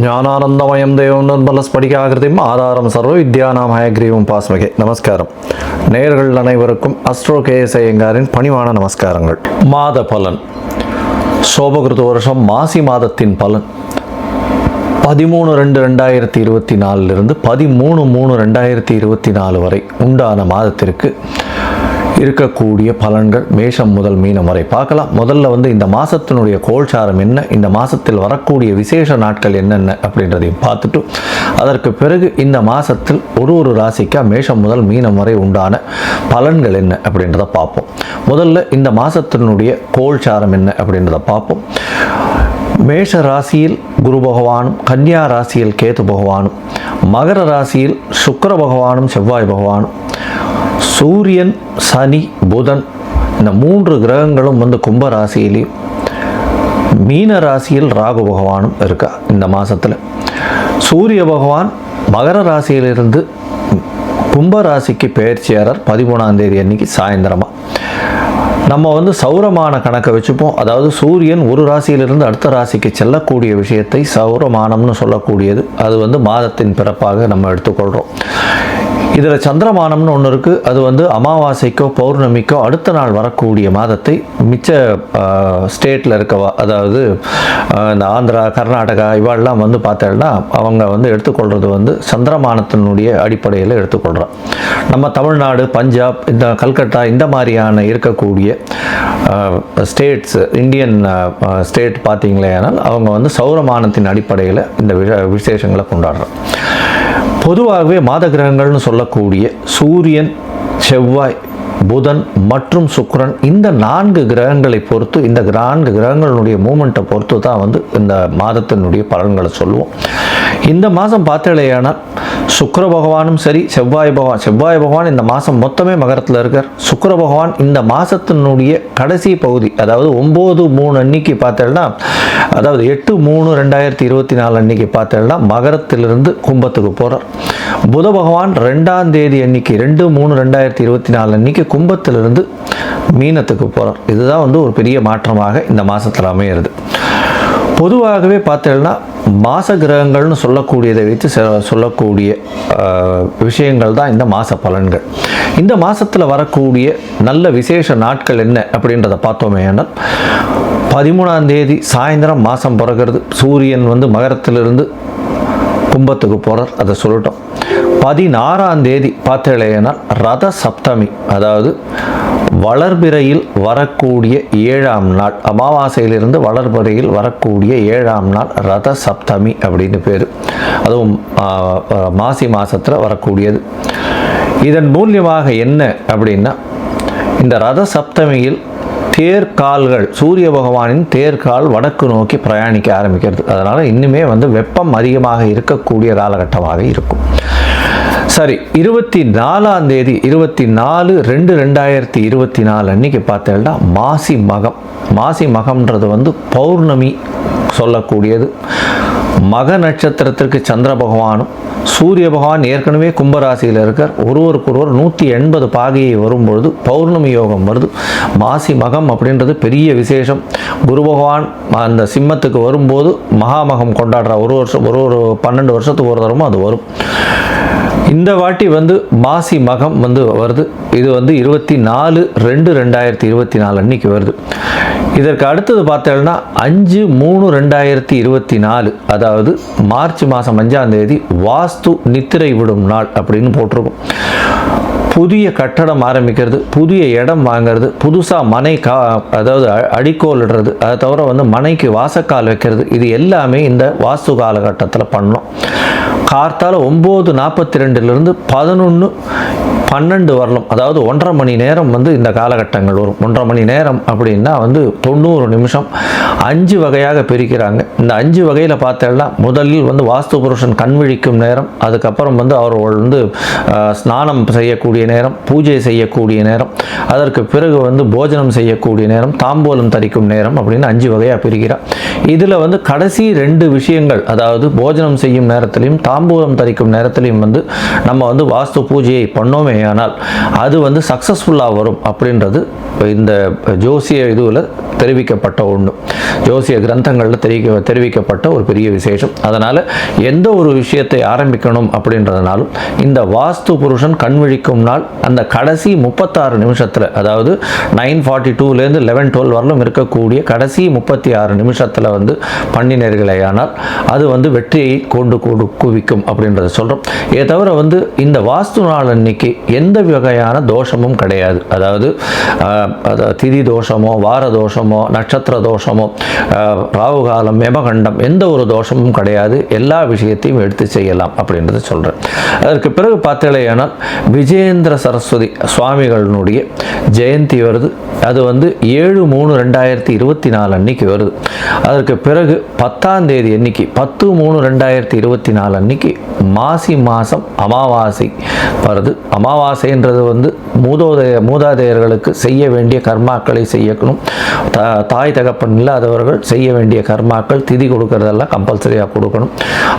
ஞானானந்தமயம் தேவம் நர்மலஸ்படிகாகிருதியும் ஆதாரம் சர்வ வித்யானாம் ஹயக்ரீவம் பாஸ்மகே. நமஸ்காரம். நேயர்கள் அனைவருக்கும் அஸ்ட்ரோ கேஎஸ் ஐயங்காரின் பணிவான நமஸ்காரங்கள். மாத பலன். சோபகிருத வருஷம் மாசி மாதத்தின் பலன் 13/2/2024 13/3/2024 வரை உண்டான மாதத்திற்கு இருக்கக்கூடிய பலன்கள் மேஷம் முதல் மீனம் வரை பார்க்கலாம். முதல்ல இந்த மாதத்தினுடைய கோல்சாரம் என்ன, இந்த மாதத்தில் வரக்கூடிய விசேஷ நாட்கள் என்னென்ன அப்படின்றதையும் பார்த்துட்டு அதற்கு பிறகு இந்த மாதத்தில் ஒரு ராசிக்கா மேஷம் முதல் மீனம் வரை உண்டான பலன்கள் என்ன அப்படின்றத பார்ப்போம். முதல்ல இந்த மாதத்தினுடைய கோல்சாரம் என்ன அப்படின்றத பார்ப்போம். மேஷ ராசியில் குரு பகவானும், கன்னியா ராசியில் கேது பகவானும், மகர ராசியில் சுக்கிர பகவானும் செவ்வாய் பகவானும், சூரியன் சனி புதன் இந்த 3 கிரகங்களும் கும்ப ராசியிலையும், மீன ராசியில் ராகு பகவானும் இருக்கா. இந்த மாதத்தில் சூரிய பகவான் மகர ராசியிலிருந்து கும்ப ராசிக்கு பெயர்ச்சியாளர் 13ஆம் தேதி அன்னைக்கு சாயந்தரமாக. நம்ம சௌரமான கணக்கை வச்சுப்போம். அதாவது சூரியன் ஒரு ராசியிலிருந்து அடுத்த ராசிக்கு செல்லக்கூடிய விஷயத்தை சௌரமானம்னு சொல்லக்கூடியது. அது மாதத்தின் பிறப்பாக நம்ம எடுத்துக்கொள்கிறோம். இதில் சந்திரமானம்னு ஒன்று இருக்குது. அது அமாவாசைக்கோ பௌர்ணமிக்கோ அடுத்த நாள் வரக்கூடிய மாதத்தை மிச்ச ஸ்டேட்டில் இருக்கவா, அதாவது இந்த ஆந்திரா கர்நாடகா இவாளெலாம் பார்த்தேன்னா அவங்க எடுத்துக்கொள்கிறது சந்திரமானத்தினுடைய அடிப்படையில் எடுத்துக்கொள்கிறோம். நம்ம தமிழ்நாடு, பஞ்சாப், இந்த கல்கட்டா இந்த மாதிரியான இருக்கக்கூடிய ஸ்டேட்ஸ், இந்தியன் ஸ்டேட் பார்த்தீங்களேனால் அவங்க சௌரமானத்தின் அடிப்படையில் இந்த விசேஷங்களை கொண்டாடுறோம். பொதுவாகவே மாத கிரகங்கள்னு சொல்லக்கூடிய சூரியன், செவ்வாய், புதன் மற்றும் சுக்கிரன் இந்த 4 கிரகங்களை பொறுத்து, இந்த 4 கிரகங்களுடைய மூமெண்ட்டை பொறுத்து தான் இந்த மாதத்தினுடைய பலன்களை சொல்லுவோம். இந்த மாதம் பார்த்தேனால் சுக்கிர பகவானும் சரி, செவ்வாய் பகவான் இந்த மாதம் மொத்தமே மகரத்தில் இருக்கார். சுக்கிர பகவான் இந்த மாதத்தினுடைய கடைசி பகுதி, அதாவது 9/3 அன்னைக்கு பார்த்தேன்னா, அதாவது 8/3/2024 அன்னைக்கு பார்த்தேன்னா மகரத்திலிருந்து கும்பத்துக்கு போகிறார். புத பகவான் 2ஆம் தேதி அன்னைக்கு 2/3/2024 அன்னைக்கு கும்பத்திலிருந்து மீனத்துக்கு போகிறார். இதுதான் ஒரு பெரிய மாற்றமாக இந்த மாதத்தில் அமையிறது. பொதுவாகவே பார்த்தேன்னா மாச கிரகங்கள்னு சொல்லக்கூடியதை வைத்து சொல்லக்கூடிய விஷயங்கள் தான் இந்த மாத பலன்கள். இந்த மாதத்தில் வரக்கூடிய நல்ல விசேஷ நாட்கள் என்ன அப்படின்றத பார்த்தோமே ஆனால் 13ஆம் தேதி சாயந்தரம் மாதம் பிறகுறது. சூரியன் மகரத்திலிருந்து கும்பத்துக்கு போகிறார், அதை சொல்லிட்டோம். 16ஆம் தேதி பார்த்தேனால் ரத சப்தமி, அதாவது வளர்பிறையில் வரக்கூடிய 7ஆம் நாள், அமாவாசையிலிருந்து வளர்பிறையில் வரக்கூடிய 7ஆம் நாள் ரத சப்தமி அப்படின்னு பேர். அதுவும் மாசி மாதத்தில் வரக்கூடியது. இதன் மூலியமாக என்ன அப்படின்னா, இந்த ரத சப்தமியில் தேர்கால்கள், சூரிய பகவானின் தேர்கால் வடக்கு நோக்கி பிரயாணிக்க ஆரம்பிக்கிறது. அதனால் இன்னுமே வெப்பம் அதிகமாக இருக்கக்கூடிய காலகட்டமாக இருக்கும். சரி, 24ஆம் தேதி 24/2/2024 அன்னைக்கு பார்த்தேன்னா மாசி மகம். மாசி மகம்ன்றது பௌர்ணமி சொல்லக்கூடியது. மக நட்சத்திரத்திற்கு சந்திர பகவானும் சூரிய பகவான் ஏற்கனவே கும்பராசியில் இருக்கார். ஒருவருக்கொருவர் 180 பாகையை வரும்பொழுது பௌர்ணமி யோகம் வருது. மாசி மகம் அப்படின்றது பெரிய விசேஷம். குரு பகவான் அந்த சிம்மத்துக்கு வரும்போது மகாமகம் கொண்டாடுற ஒரு 12 வருஷத்துக்கு ஒரு தரமும் அது வரும். இந்த வாட்டி மாசி மகம் வருது. இது 24/2/2024 அன்னைக்கு வருது. இதற்கு அடுத்தது பார்த்தேன்னா 5/3/2024, அதாவது மார்ச் மாதம் 5ஆம் தேதி வாஸ்து நித்திரை விடும் நாள் அப்படின்னு போட்டிருக்கும். புதிய கட்டடம் ஆரம்பிக்கிறது, புதிய இடம் வாங்கிறது, புதுசாக மனை அதாவது அடிக்கோல் இடுறது, அதை தவிர மனைக்கு வாசக்கால் வைக்கிறது, இது எல்லாமே இந்த வாஸ்து காலகட்டத்தில் பண்ணோம். கார்த்தால 9:42 11:12 வரலாம், அதாவது 1.5 மணி நேரம் இந்த காலகட்டங்கள் வரும். 1.5 மணி நேரம் அப்படின்னா 90 நிமிஷம். 5 வகையாக பிரிக்கிறாங்க. இந்த 5 வகையில் பார்த்தேன்னா முதலில் வாஸ்து புருஷன் கண் விழிக்கும் நேரம், அதுக்கப்புறம் அவர்கள் ஸ்நானம் செய்யக்கூடிய நேரம், பூஜை செய்யக்கூடிய நேரம், அதற்கு பிறகு வந்து போஜனம் செய்யக்கூடிய நேரம், தாம்பூலம் தரிக்கும் நேரம் அப்படின்னு 5 வகையாக பிரிக்கிறார். இதில் வந்து கடைசி 2 விஷயங்கள், அதாவது போஜனம் செய்யும் நேரத்திலையும் தாம்பூலம் தரிக்கும் நேரத்திலையும் வந்து நம்ம வந்து வாஸ்து பூஜையை பண்ணோமே ஆனால் அது வந்து சக்ஸஸ்ஃபுல்லாக வரும் அப்படின்றது இந்த ஜோசிய இதுவில் தெரிவிக்கப்பட்ட ஒன்று, ஜோசிய கிரந்தங்களில் தெரிவிக்கப்பட்ட ஒரு பெரிய விசேஷம். அதனால் எந்த ஒரு விஷயத்தை ஆரம்பிக்கணும் அப்படின்றதுனாலும் இந்த வாஸ்து புருஷன் கண்விழிக்கும் நாள் அந்த கடைசி 36 நிமிஷத்தில், அதாவது 9:42லேருந்து 11:12 வரலும் இருக்கக்கூடிய கடைசி 36 நிமிஷத்தில் வந்து பண்ணினர்களேயானால் அது வந்து வெற்றியை கொண்டு குவிக்கும் அப்படின்றத சொல்கிறோம். இதை தவிர வந்து இந்த வாஸ்து நாள் அன்னைக்கு எந்த வகையான தோஷமும் கிடையாது. அதாவது திதி தோஷமோ, வார தோஷமோ, நட்சத்திர தோஷமோ, ராகு காலம், யமகண்டம், எந்த ஒரு தோஷமும் கிடையாது. எல்லா விஷயத்தையும் எடுத்து செய்யலாம் அப்படின்றத சொல்கிறேன். அதற்கு பிறகு பார்த்தீங்கன்னா விஜயேந்திர சரஸ்வதி சுவாமிகளினுடைய ஜெயந்தி வருது. அது வந்து 7/3/2024 அன்னைக்கு வருது. அதற்கு பிறகு 10ஆம் தேதி அன்னைக்கு 10/3/2024 அன்னைக்கு மாசி மாதம் அமாவாசை வருது. அமாவாசைன்றது வந்து மூதாதையர்களுக்கு செய்ய வேண்டிய கர்மாக்களை செய்யணும். தாய் தகப்பன் இல்லாதவர்கள் செய்ய வேண்டிய கர்மாக்கள், திதி கொடுக்கறதெல்லாம் கம்பல்சரியாக கொடுக்கணும்.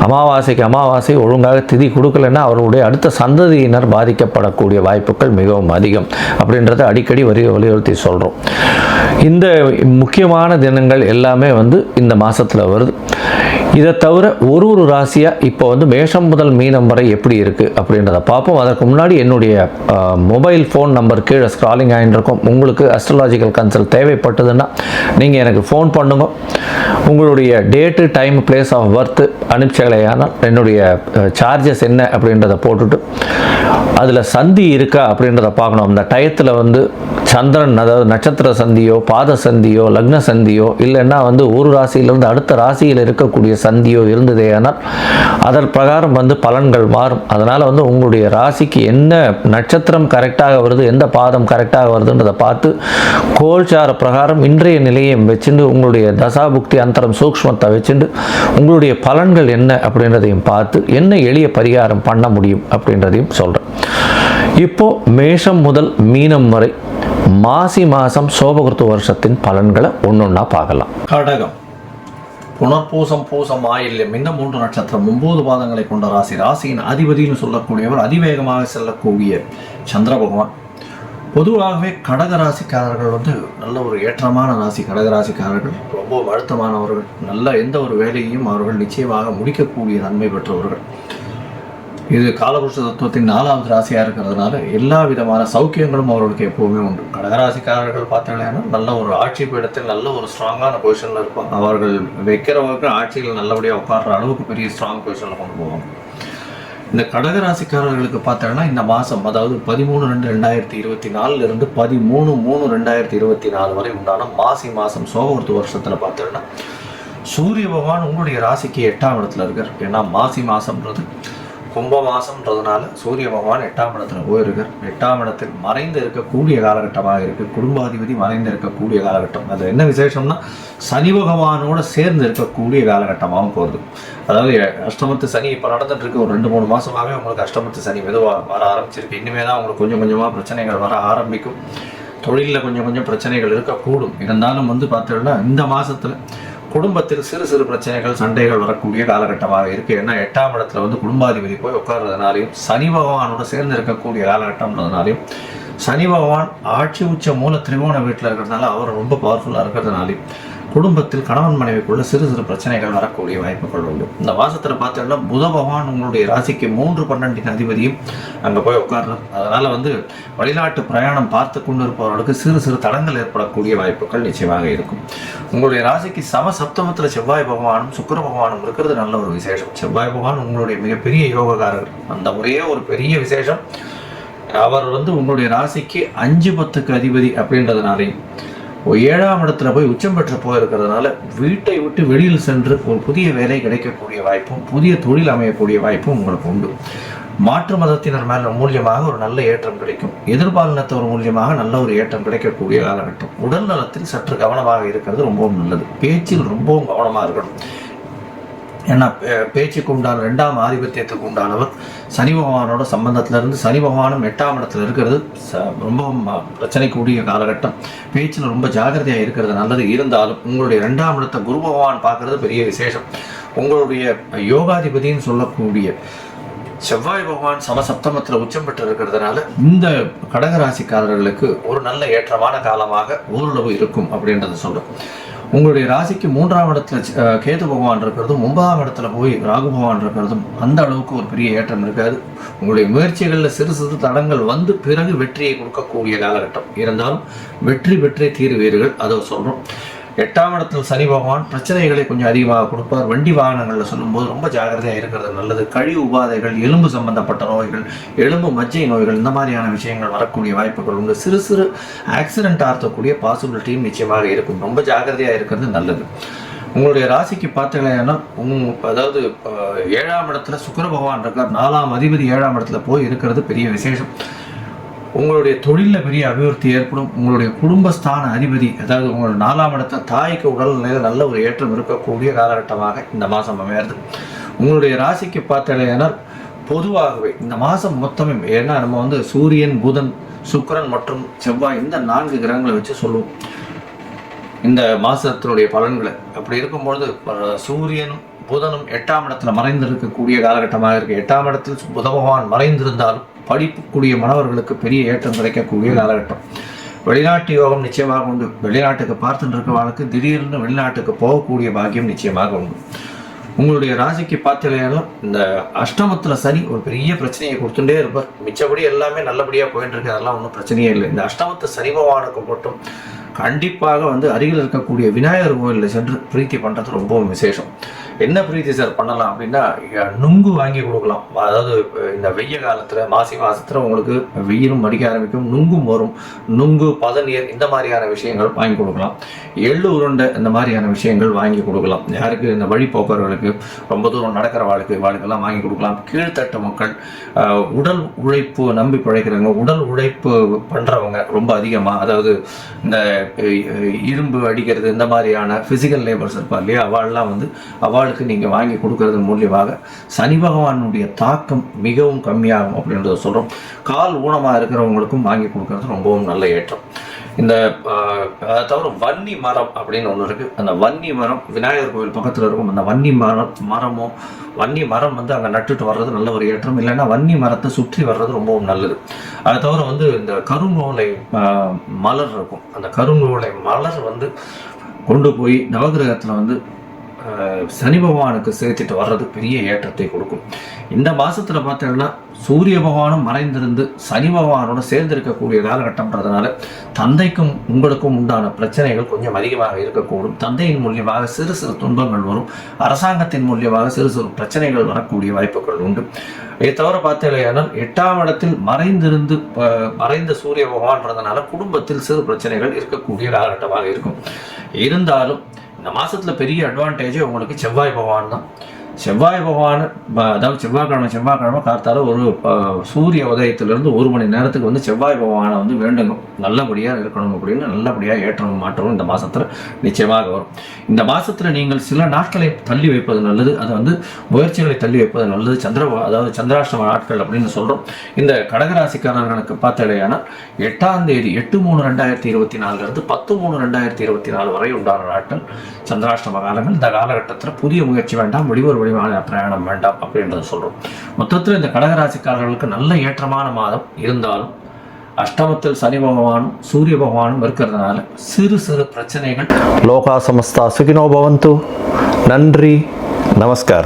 அமாவாசை ஒழுங்காக திதி கொடுக்கலைன்னா அவர்களுடைய அடுத்த சந்ததியினர் பாதிக்கப்படக்கூடிய வாய்ப்புகள் மிகவும் அதிகம் அப்படின்றத அடிக்கடி வலியுறுத்தி சொல்கிறோம். இந்த முக்கியமான தினங்கள் எல்லாமே வந்து இந்த மாதத்தில் வருது. இதை தவிர ஒரு ராசியாக இப்போ வந்து மேஷம் முதல் மீனம் வரை எப்படி இருக்குது அப்படின்றத பார்ப்போம். அதற்கு முன்னாடி என்னுடைய மொபைல் ஃபோன் நம்பர் கீழே ஸ்க்ராலிங் ஆகிட்டுருக்கும். உங்களுக்கு அஸ்ட்ராலாஜிக்கல் கன்சல்ட் தேவைப்பட்டதுன்னா நீங்கள் எனக்கு ஃபோன் பண்ணுங்க. உங்களுடைய date, time, place of birth அனுப்பிச்சலையானால் என்னுடைய சார்ஜஸ் என்ன அப்படின்றத போட்டுட்டு அதில் சந்தி இருக்கா அப்படின்றத பார்க்கணும். அந்த டயத்தில் வந்து சந்திரன், அதாவது நட்சத்திர சந்தியோ, பாத சந்தியோ, லக்ன சந்தியோ, இல்லைன்னா வந்து ஒரு ராசியிலிருந்து அடுத்த ராசியில் இருக்கக்கூடிய சந்தியோ இருந்ததேயானால் அதன் பிரகாரம் வந்து பலன்கள் மாறும். அதனால் வந்து உங்களுடைய ராசிக்கு என்ன நட்சத்திரம் கரெக்டாக வருது, எந்த பாதம் கரெக்டாக வருதுன்றதை பார்த்து கோல்சார பிரகாரம் இன்றைய நிலையை வச்சுட்டு உங்களுடைய தசாபுக்தி அந்தரம் சூக்ஷ்மத்தை வச்சுட்டு உங்களுடைய பலன்கள் என்ன அப்படின்றதையும் பார்த்து என்ன எளிய பரிகாரம் பண்ண முடியும் அப்படின்றதையும் சொல்கிறேன். இப்போது மேஷம் முதல் மீனம் வரை மாசி மாதம் சோபகிருத்து வருஷத்தின் பலன்களை ஒன்றொன்னா பார்க்கலாம். கடகம், புனர்பூசம், பூசம், ஆயில்யம், இன்னும் 3 நட்சத்திரம் 9 பாதங்களை கொண்ட ராசி. ராசியின் அதிபதினு சொல்லக்கூடியவர் அதிவேகமாக செல்லக்கூடிய சந்திர பகவான். பொதுவாகவே கடக ராசிக்காரர்கள் வந்து நல்ல ஒரு ஏற்றமான ராசி. கடகராசிக்காரர்கள் ரொம்ப அழுத்தமானவர்கள். நல்ல எந்த ஒரு வேலையையும் அவர்கள் நிச்சயமாக முடிக்கக்கூடிய தன்மை பெற்றவர்கள். இது காலபுருஷ தத்துவத்தின் 4வது ராசியாக இருக்கிறதுனால எல்லா விதமான சௌக்கியங்களும் அவர்களுக்கு எப்போவுமே உண்டு. கடகராசிக்காரர்கள் பார்த்தீங்கன்னா நல்ல ஒரு ஆட்சி பீடத்தில் நல்ல ஒரு ஸ்ட்ராங்கான பொசிஷனில் இருப்பாங்க. அவர்கள் வைக்கிறவர்கள் ஆட்சியில் நல்லபடியாக உட்கார்ற அளவுக்கு பெரிய ஸ்ட்ராங் பொசிஷனில் கொண்டு போவாங்க. இந்த கடகராசிக்காரர்களுக்கு பார்த்தோன்னா இந்த மாதம், அதாவது 13/2/2024 இருந்து 13/3/2024 வரை உண்டான மாசி மாதம் சோபகிருத்து வருஷத்தில் பார்த்தோன்னா சூரிய பகவான் உங்களுடைய ராசிக்கு 8ஆம் இடத்துல இருக்கார். ஏன்னா மாசி மாதம்ன்றது கும்ப மாதம்ன்றதுனால சூரிய பகவான் 8ஆம் இடத்துல போயிருக்கார். 8ஆம் இடத்தில் மறைந்து இருக்கக்கூடிய காலகட்டமாக இருக்குது. குடும்பாதிபதி மறைந்து இருக்கக்கூடிய காலகட்டம். அது என்ன விசேஷம்னா சனி பகவானோட சேர்ந்து இருக்கக்கூடிய காலகட்டமாகவும் போகுது. அதாவது அஷ்டமத்து சனி இப்போ நடந்துட்டு இருக்கு. ஒரு 2-3 மாதமாகவே உங்களுக்கு அஷ்டமத்து சனி மெதுவாக வர ஆரம்பிச்சிருக்கு. இனிமே தான் உங்களுக்கு கொஞ்சம் கொஞ்சமாக பிரச்சனைகள் வர ஆரம்பிக்கும். தொழிலில் கொஞ்சம் பிரச்சனைகள் இருக்கக்கூடும். இருந்தாலும் வந்து பார்த்தோம்னா இந்த மாதத்தில் குடும்பத்தில் சிறு சிறு பிரச்சனைகள், சண்டைகள் வரக்கூடிய காலகட்டமாக இருக்குது. ஏன்னா 8ஆம் இடத்துல வந்து குடும்பாதிபதி போய் உட்கார்றதுனாலையும் சனி பகவானோட சேர்ந்து இருக்கக்கூடிய காலகட்டம்ன்றதுனாலையும் சனி பகவான் ஆட்சி உச்ச மூல திரிகோண வீட்டில் இருக்கிறதுனால அவர் ரொம்ப பவர்ஃபுல்லாக இருக்கிறதுனாலையும் குடும்பத்தில் கணவன் மனைவிக்குள்ள சிறு சிறு பிரச்சனைகள் வரக்கூடிய வாய்ப்புகள் உண்டு. இந்த மாதத்தில் பார்த்தோம்னா புத பகவான் உங்களுடைய ராசிக்கு 3/12 அதிபதியும் அங்கே போய் உட்கார்றார். அதனால் வந்து வெளிநாட்டு பிரயாணம் பார்த்து கொண்டு இருப்பவர்களுக்கு சிறு சிறு தடங்கள் ஏற்படக்கூடிய வாய்ப்புகள் நிச்சயமாக இருக்கும். உங்களுடைய ராசிக்கு சப்தமத்தில் செவ்வாய் பகவானும் சுக்கிர பகவானும் இருக்கிறது நல்ல ஒரு விசேஷம். செவ்வாய் பகவான் உங்களுடைய மிகப்பெரிய யோகக்காரர். அந்த ஒரே ஒரு பெரிய விசேஷம், அவர் வந்து உங்களுடைய ராசிக்கு 5-10க்கு அதிபதி அப்படின்றதுனாலையும் 7ஆம் இடத்துல போய் உச்சம் பெற்று போயிருக்கிறதுனால வீட்டை விட்டு வெளியில் சென்று ஒரு புதிய வேலை கிடைக்கக்கூடிய வாய்ப்பும் புதிய தொழில் அமையக்கூடிய வாய்ப்பும் உங்களுக்கு உண்டு. மாற்று மதத்தினர் மேல மூலியமாக ஒரு நல்ல ஏற்றம் கிடைக்கும். எதிர்பாலினத்தவர் மூலியமாக நல்ல ஒரு ஏற்றம் கிடைக்கக்கூடிய காலகட்டம். உடல் நலத்தில் சற்று கவனமாக இருக்கிறது ரொம்பவும் நல்லது. பேச்சில் ரொம்பவும் கவனமாக இருக்கணும். ஏன்னா பேச்சுக்கு உண்டான 2ஆம் ஆதிபத்தியத்துக்கு உண்டானவர் சனி பகவானோட சம்பந்தத்திலிருந்து சனி பகவானும் 8ஆம் இடத்துல இருக்கிறது ரொம்பவும் பிரச்சனைக்கூடிய காலகட்டம். பேச்சில் ரொம்ப ஜாகிரதையாக இருக்கிறது நல்லது. இருந்தாலும் உங்களுடைய 2ஆம் இடத்தை குரு பகவான் பார்க்கறது பெரிய விசேஷம். உங்களுடைய யோகாதிபதின்னு சொல்லக்கூடிய செவ்வாய் பகவான் சமசப்தமத்தில் உச்சம் பெற்று இருக்கிறதுனால இந்த கடகராசிக்காரர்களுக்கு ஒரு நல்ல ஏற்றமான காலமாக ஓரளவு இருக்கும் அப்படின்றத சொல்கிறோம். உங்களுடைய ராசிக்கு 3ஆம் இடத்துல கேது பகவான் இருக்கிறதும் 9ஆம் இடத்துல போய் ராகு பகவான் இருக்கிறதும் அந்த அளவுக்கு ஒரு பெரிய ஏற்றம் இருக்காது. உங்களுடைய முயற்சிகளில் சிறு சிறு தடங்கள் வந்து பிறகு வெற்றியை கொடுக்கக்கூடிய காலகட்டம். இருந்தாலும் வெற்றி பெற்றே தீர்வீர்கள், அதை சொல்கிறோம். 8ஆம் இடத்துல சனி பகவான் பிரச்சனைகளை கொஞ்சம் அதிகமாக கொடுப்பார். வண்டி வாகனங்களில் சொல்லும்போது ரொம்ப ஜாகிரதையாக இருக்கிறது நல்லது. கழிவு உபாதைகள், எலும்பு சம்பந்தப்பட்ட நோய்கள், எலும்பு மஜ்ஜை நோய்கள், இந்த மாதிரியான விஷயங்கள் வரக்கூடிய வாய்ப்புகள் உண்டு. சிறு சிறு ஆக்சிடென்ட் ஆகக்கூடிய பாசிபிலிட்டியும் நிச்சயமாக இருக்கும். ரொம்ப ஜாகிரதையாக இருக்கிறது நல்லது. உங்களுடைய ராசிக்கு பார்த்தீங்கன்னா அதாவது 7ஆம் இடத்துல சுக்கிர பகவான் இருக்கார். 4ஆம் அதிபதி 7ஆம் இடத்துல போய் இருக்கிறது பெரிய விசேஷம். உங்களுடைய தொழிலில் பெரிய அபிவிருத்தி ஏற்படும். உங்களுடைய குடும்பஸ்தான அதிபதி, அதாவது உங்களுடைய 4ஆம் இடத்த தாய்க்கு உடல்நிலையில் நல்ல ஒரு ஏற்றம் இருக்கக்கூடிய காலகட்டமாக இந்த மாதம் அமையாது. உங்களுடைய ராசிக்கு பார்த்தீங்கன்னா பொதுவாகவே இந்த மாதம் மொத்தமே, ஏன்னா நம்ம வந்து சூரியன், புதன், சுக்கிரன் மற்றும் செவ்வாய் இந்த 4 கிரகங்களை வச்சு சொல்லுவோம் இந்த மாதத்தினுடைய பலன்களை. அப்படி இருக்கும்பொழுது சூரியனும் புதனும் 8ஆம் இடத்துல மறைந்திருக்கக்கூடிய காலகட்டமாக இருக்குது. 8ஆம் இடத்தில் புத பகவான் மறைந்திருந்தாலும் படிப்புக்கூடிய மாணவர்களுக்கு பெரிய ஏற்றம் கிடைக்கக்கூடிய காலகட்டம். வெளிநாட்டு யோகம் நிச்சயமாக உண்டு. வெளிநாட்டுக்கு பார்த்துட்டு இருக்கிறவர்களுக்கு திடீர்னு வெளிநாட்டுக்கு போகக்கூடிய பாக்கியம் நிச்சயமாக உண்டு. உங்களுடைய ராசிக்கு பார்த்தீங்கன்னா இந்த அஷ்டமத்தில் சனி ஒரு பெரிய பிரச்சனையை கொடுத்துட்டே இருப்பார். மிச்சபடி எல்லாமே நல்லபடியாக போயிட்டு இருக்கு, அதெல்லாம் ஒன்றும் பிரச்சனையே இல்லை. இந்த அஷ்டமத்து சனி பகவானுக்கு மட்டும் கண்டிப்பாக வந்து அருகில் இருக்கக்கூடிய விநாயகர் கோயிலில் சென்று பிரீத்தி பண்ணுறது ரொம்பவும் விசேஷம். என்ன பிரீத்தி சார் பண்ணலாம் அப்படின்னா, நுங்கு வாங்கி கொடுக்கலாம். அதாவது இந்த வெய்ய காலத்தில் மாசி மாதத்தில் உங்களுக்கு வெயிலும் அடிக்க ஆரம்பிக்கும், நுங்கும் வரும். நுங்கு, பதநீர் இந்த மாதிரியான விஷயங்கள் வாங்கி கொடுக்கலாம். எள்ளு உருண்டை இந்த மாதிரியான விஷயங்கள் வாங்கி கொடுக்கலாம். யாருக்கு இந்த வழிபோக்கர்களுக்கு, ரொம்ப தூரம் நடக்கிற வாழ்க்கெல்லாம் வாங்கி கொடுக்கலாம். கீழ்த்தட்டு மக்கள், உடல் உழைப்பு நம்பி பிழைக்கிறவங்க, உடல் உழைப்பு பண்ணுறவங்க ரொம்ப அதிகமாக, அதாவது இந்த இரும்பு அடிக்கிறது இந்த மாதிரியான ஃபிசிக்கல் லேபர்ஸ் இருப்பார் இல்லையா, அவள்லாம் வந்து அவளுக்கு நீங்கள் வாங்கி கொடுக்கறது மூலியமாக சனி பகவானுடைய தாக்கம் மிகவும் கம்மியாகும் அப்படின்றத சொல்கிறோம். கால் ஊனமாக இருக்கிறவங்களுக்கும் வாங்கி கொடுக்கறது ரொம்பவும் நல்ல ஏற்றம். இந்த அதை தவிர வன்னி மரம் அப்படின்னு ஒன்று இருக்குது. அந்த வன்னி மரம் விநாயகர் கோவில் பக்கத்தில் இருக்கும். அந்த வன்னி மரம் வந்து அங்கே நட்டுட்டு வர்றது நல்ல ஒரு ஏற்றம். இல்லைன்னா வன்னி மரத்தை சுற்றி வர்றது ரொம்பவும் நல்லது. அதை தவிர வந்து இந்த கருங்கோலை மலர் இருக்கும். அந்த கருங்கோலை மலர் வந்து கொண்டு போய் நவகிரகத்தில் வந்து சனி பகவானுக்கு சேர்த்துட்டு வர்றது பெரிய ஏற்றத்தை கொடுக்கும். இந்த மாதத்தில் பார்த்தீங்கன்னா சூரிய பகவானும் மறைந்திருந்து சனி பகவானோட சேர்ந்திருக்கக்கூடிய காலகட்டம்ன்றதுனால தந்தைக்கும் உங்களுக்கும் உண்டான பிரச்சனைகள் கொஞ்சம் அதிகமாக இருக்கக்கூடும். தந்தையின் மூலியமாக சிறு சிறு துன்பங்கள் வரும். அரசாங்கத்தின் மூலியமாக சிறு சிறு பிரச்சனைகள் வரக்கூடிய வாய்ப்புகள் உண்டு. இதை தவிர பார்த்தீங்கன்னா 8ஆம் இடத்தில் மறைந்த சூரிய பகவான்றதுனால குடும்பத்தில் சிறு பிரச்சனைகள் இருக்கக்கூடிய காலகட்டமாக இருக்கும். இருந்தாலும் இந்த மாதத்தில் பெரிய அட்வான்டேஜ் உங்களுக்கு செவ்வாய் பகவான் தான். செவ்வாய் பகவான், அதாவது செவ்வாய்க்கிழமை காத்தால ஒரு சூரிய உதயத்திலிருந்து 1 மணி நேரத்துக்கு வந்து செவ்வாய் பகவானை வந்து வேண்டுங்க, நல்லபடியாக இருக்கணும் அப்படின்னு நல்லபடியாக ஏற்றமும் மாற்றமும் இந்த மாதத்தில் நிச்சயமாக வரும். இந்த மாதத்தில் நீங்கள் சில நாட்களை தள்ளி வைப்பது நல்லது. அது வந்து முயற்சிகளை தள்ளி வைப்பது நல்லது. அதாவது சந்திராஷ்டம நாட்கள் அப்படின்னு சொல்கிறோம். இந்த கடகராசிக்காரர்களுக்கு பார்த்தடையான 8ஆம் தேதி 8/3/2024 10/3/2024 வரை உண்டான நாட்கள் சந்திராஷ்டம காலங்கள். இந்த காலகட்டத்தில் புதிய முயற்சி வேண்டாம், வெளியூர் பிரயாணம் வேண்டாம் அப்படின்றத சொல்றோம். மொத்தத்தில் இந்த கடகராசிக்காரர்களுக்கு நல்ல ஏற்றமான மாதம். இருந்தாலும் அஷ்டமத்தில் சனி பகவானும் சூரிய பகவானும் இருக்கிறதுனால சிறு சிறு பிரச்சனைகள். லோகா சமஸ்தா சுகினோ பவந்து. நன்றி, நமஸ்காரம்.